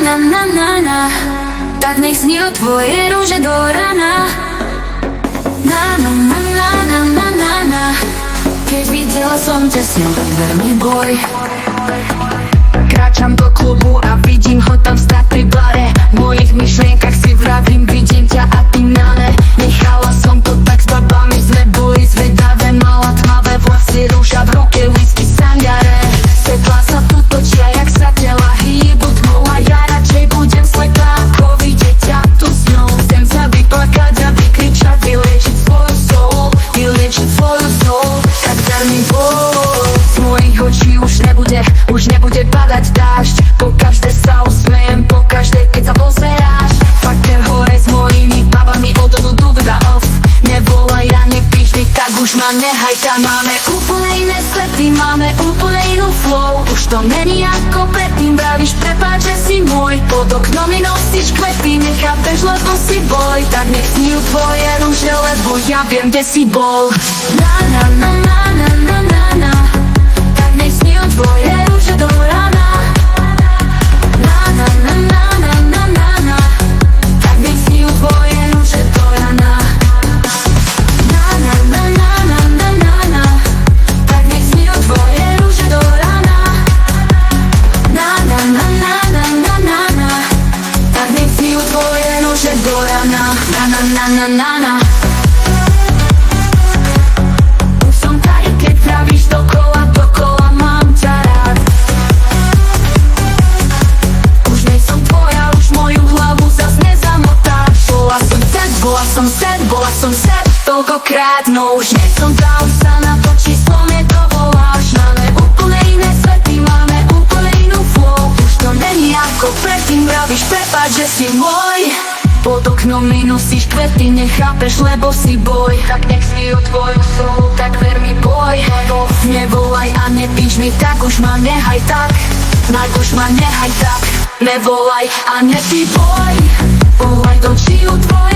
na na na na. Tak nech sní tvoje rúže do rana. Na na na na na na na na. Keď videla som ťa s ňou, tak ver mi boj. Kráčam do klubu a vidím ho tam stáť pri bare. V mojich myšlienkach si vravím, vidím ťa a ty na ne. Nechala som to tak s babami, sme boli zvedavé. Mala tmavé vlasy, rúža v ruke, whisky, sangare. Svetla sa tu točia, jak sa tela hýbu tmou. A ja radšej budem slepá, ako vidieť ťa tu s ňou. Chcem sa vyplakať a vykričať, vylečiť svoju soul, vylečiť svoju soul. Tak dar mi bol. Z mojich očí už nebude padať dážď. Pokaždé sa usmejem, pokaždé keď sa pozeráš. Faktor hore s mojimi babami, ododu dubda off. Nevolaj a nepíš mi, tak už ma nehaj tam. Máme úplne iné svety, máme úplne inú flow. Už to není ako predtým, vravíš prepáč, že si môj. Pod oknom mi nosíš kvety, nechápeš, lebo si boj. Tak nech sní tvoje rúže, lebo ja viem, kde si bol. Na na na na na na na na. Tak nech sní tvoje rúže do rana. Na na na na na na na na. Tak nech sní tvoje rúže do rana. Na na na na na na na na. Tak nech sní tvoje rúže do rana. Na na na na na na na na. Tak nech sní tvoje rúže do rana. Na na na na na na. Už som tady, keď pravíš dokola, dokola, mám ťa rád. Už nej som tvoja, už moju hlavu zas nezamotáš. Bola som set, toľkokrát, no už nie som tá, už sa na to číslo nedovoláš. Máme úplne iné svety, máme úplne inú flow. Už to není ako predtým, vravíš prepáč, že si môj. Pod oknom mi nosíš kvety, nechápeš, lebo si boj. Tak nech sní tvoju soul, tak ver mi boj. Nevolaj a nepíš mi, tak už ma nehaj tak. Tak už ma nehaj tak. Nevolaj a nepí boj. Volaj do čiu tvoje